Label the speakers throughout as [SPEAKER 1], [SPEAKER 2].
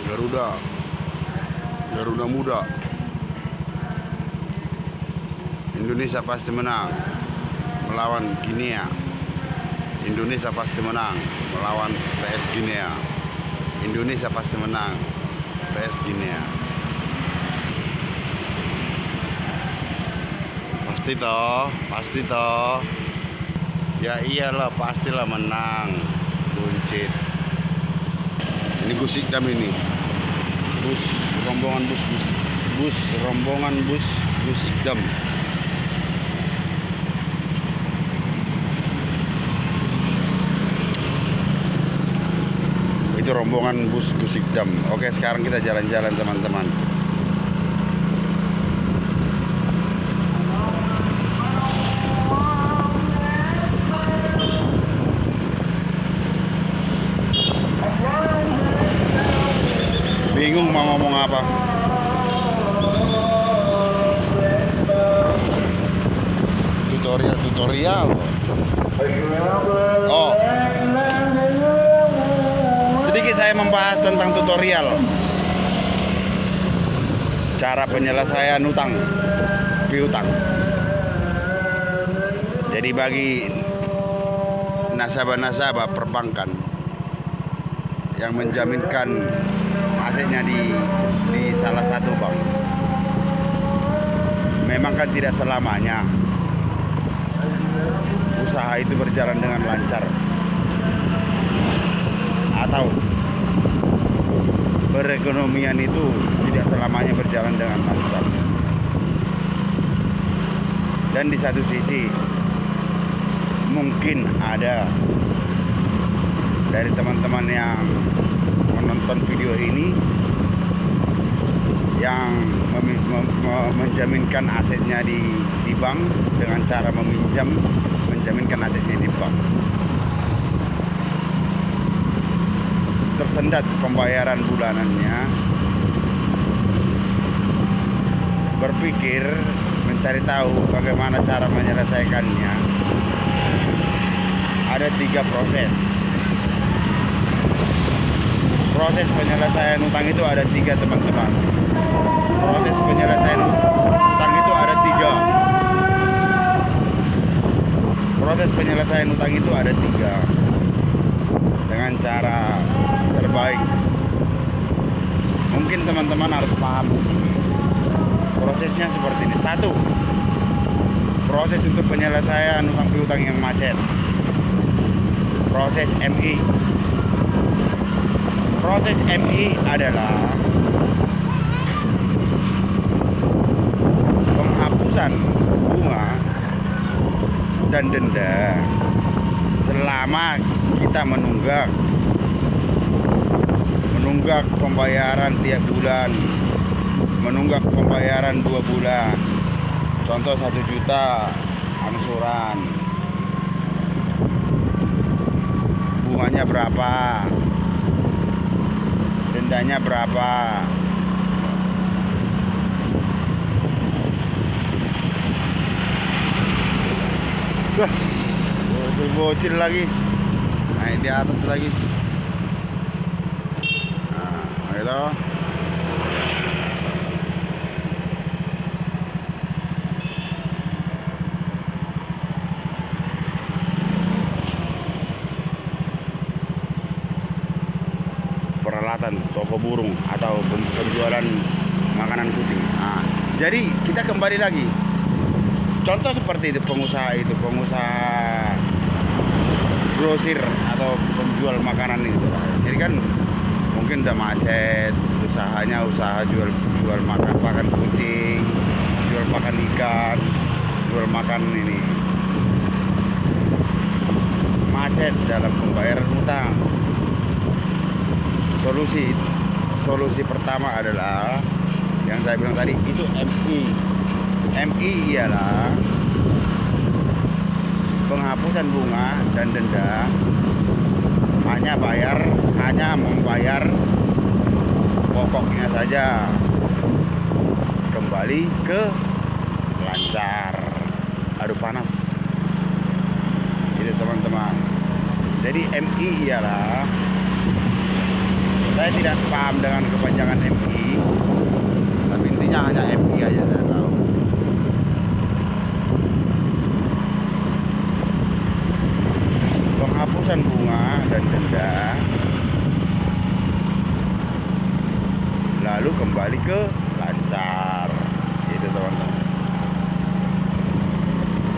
[SPEAKER 1] Garuda, Garuda Muda. Indonesia pasti menang melawan Guinea. Indonesia pasti menang melawan PS Guinea. Indonesia pasti menang PS Guinea. Pasti toh. Ya iyalah, pastilah menang. Buncit. Ini bus Ikdam ini. Bus rombongan bus Ikdam. Itu rombongan bus Ikdam. Oke, sekarang kita jalan-jalan teman-teman. Bingung mau ngomong apa. Tutorial. Oh, sedikit saya membahas tentang tutorial. Cara penyelesaian piutang. Jadi bagi nasabah-nasabah perbankan yang menjaminkan asetnya di salah satu bank, memang kan tidak selamanya usaha itu berjalan dengan lancar, atau perekonomian itu tidak selamanya berjalan dengan lancar. Dan di satu sisi mungkin ada dari teman-teman yang menonton video ini yang menjaminkan asetnya di bank dengan cara menjaminkan asetnya di bank. Tersendat pembayaran bulanannya, berpikir mencari tahu bagaimana cara menyelesaikannya. Ada 3 proses. Proses penyelesaian utang itu ada 3 teman-teman. Proses penyelesaian utang itu ada 3. Proses penyelesaian utang itu ada 3 dengan cara terbaik. Mungkin teman-teman harus paham prosesnya seperti ini. 1. Proses untuk penyelesaian utang piutang yang macet. Proses MI. Proses MI adalah penghapusan bunga dan denda selama kita menunggak pembayaran tiap bulan, menunggak pembayaran 2 bulan. Contoh 1 juta angsuran, bunganya berapa, dendanya berapa. Bocil lagi naik di atas lagi. Nah, gitu. Peralatan toko burung atau penjualan makanan kucing. Nah, jadi kita kembali lagi. Contoh seperti itu, pengusaha grosir atau penjual makanan itu. Jadi kan mungkin udah macet usahanya, usaha jual makan kucing, jual makan ikan, jual makan ini. Macet dalam pembayaran utang. Solusi pertama adalah yang saya bilang tadi, itu MI. MI ialah penghapusan bunga dan denda, hanya membayar pokoknya saja, kembali ke lancar. Aduh panas itu teman-teman. Jadi MI ialah, saya saya tidak paham dengan kepanjangan MI, tapi intinya hanya MI aja saya tahu. Penghapusan bunga dan denda, lalu kembali ke lancar. Itu teman-teman.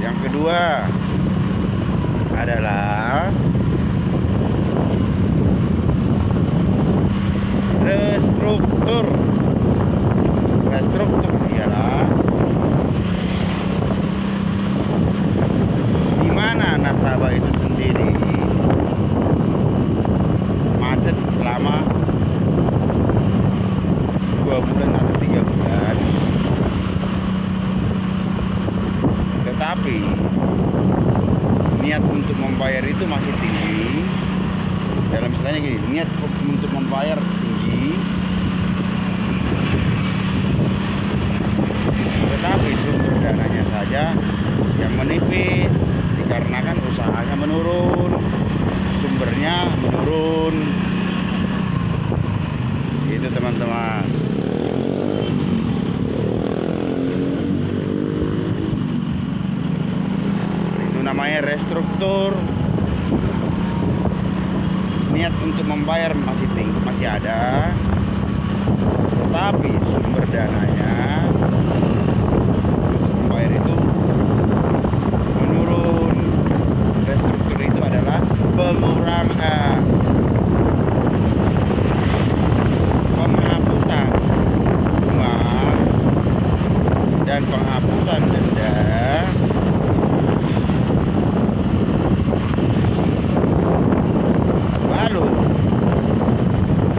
[SPEAKER 1] Yang kedua adalah restruktur. Restruktur ialah di mana nasabah itu sendiri macet selama 2 bulan atau 3 bulan, tetapi niat untuk membayar itu masih tinggi. Dalam istilahnya gini, niat untuk membayar tinggi, tetapi sumber dananya saja yang menipis dikarenakan usahanya menurun, sumbernya menurun. Itu teman-teman. Itu namanya restruktur. Niat untuk membayar masih tinggi, masih ada, tetapi sumber dananya untuk membayar itu menurun. Restruktur itu adalah penghapusan bunga dan penghapusan denda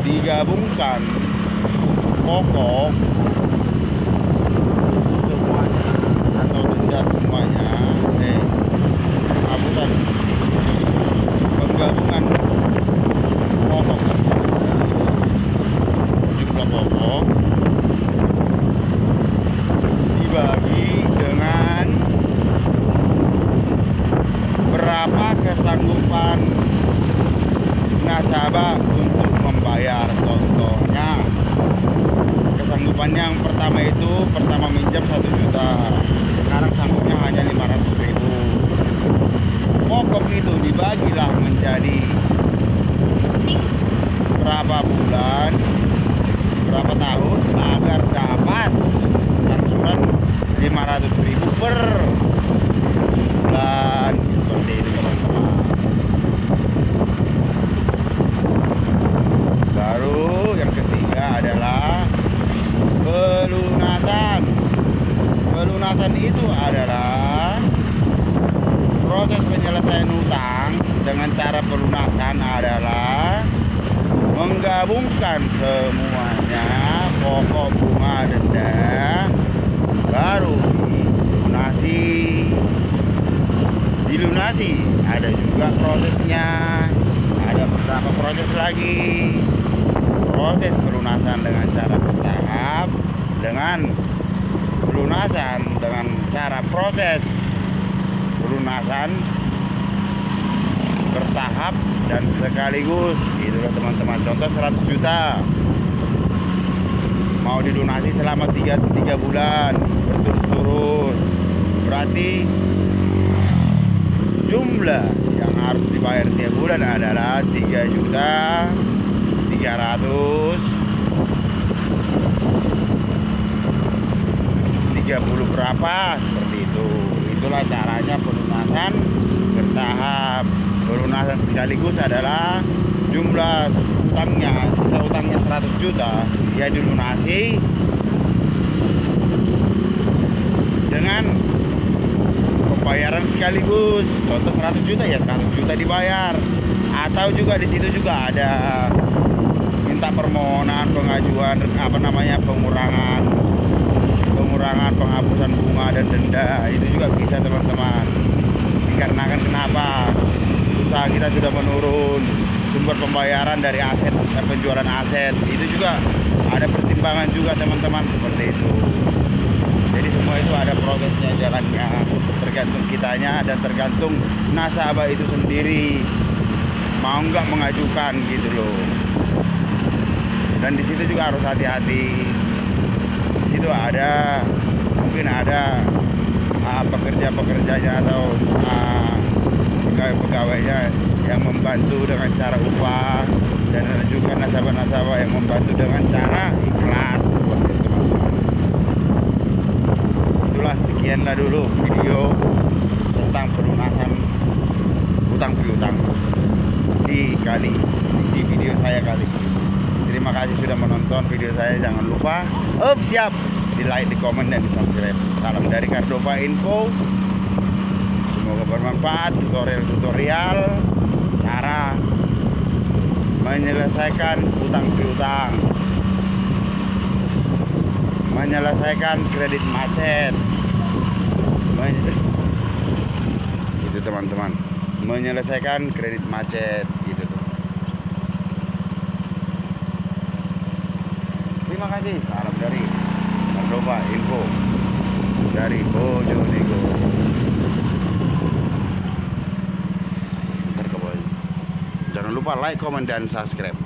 [SPEAKER 1] digabungkan pokok semuanya atau denda semuanya, penghapusan penggabungan pokok semuanya, jumlah pokok dibagi dengan berapa kesanggupan nasabah untuk membayar. Contohnya, kesanggupan yang pertama itu minjam 1 juta, sekarang sanggupnya hanya 500.000. Pokok itu dibagilah menjadi berapa bulan, berapa tahun, agar dapat angsuran 500.000 per bulan. Seperti itu teman-teman. Baru yang ketiga adalah pelunasan. Pelunasan itu adalah proses penyelesaian utang. Dengan cara pelunasan adalah menggabungkan semuanya, pokok, bunga, denda, baru dilunasi. Ada juga prosesnya, ada beberapa proses lagi. Proses pelunasan dengan cara bertahap, dengan pelunasan dengan cara proses pelunasan bertahap dan sekaligus. Itulah teman-teman, contoh 100 juta mau dilunasi selama 3 bulan berturut-turut, berarti jumlah yang harus dibayar tiap bulan adalah 3.330 berapa, seperti itu. Itulah caranya pelunasan bertahap. Pelunasan sekaligus adalah jumlah utangnya, sisa utangnya 100 juta, ya dilunasi dengan pembayaran sekaligus. Contoh 100 juta ya 100 juta dibayar. Atau juga di situ juga ada minta permohonan pengajuan pengurangan penghapusan bunga dan denda. Itu juga bisa teman-teman. Dikarenakan kenapa? Usaha kita sudah menurun, sumber pembayaran dari aset dan penjualan aset. Itu juga ada pertimbangan juga teman-teman, seperti itu. Jadi semua itu ada prosesnya, jalannya, tergantung kitanya dan tergantung nasabah itu sendiri mau nggak mengajukan gitu loh. Dan di situ juga harus hati-hati. Di situ ada mungkin ada pekerja-pekerjanya atau pegawai-pegawainya yang membantu dengan cara upah, dan ada juga nasabah-nasabah yang membantu dengan cara ikhlas. Seperti itu, teman-teman. Itulah, sekianlah dulu video tentang pelunasan hutang piutang di video saya kali ini. Terima kasih sudah menonton video saya. Jangan lupa siap di like, di komen, dan di subscribe. Salam dari Cardova Info. Semoga bermanfaat tutorial cara menyelesaikan hutang piutang, menyelesaikan kredit macet, itu teman-teman, menyelesaikan kredit macet gitu tuh. Terima kasih. Salam dari Cardova Info dari Bojonegoro. Jangan lupa like, komen, dan subscribe.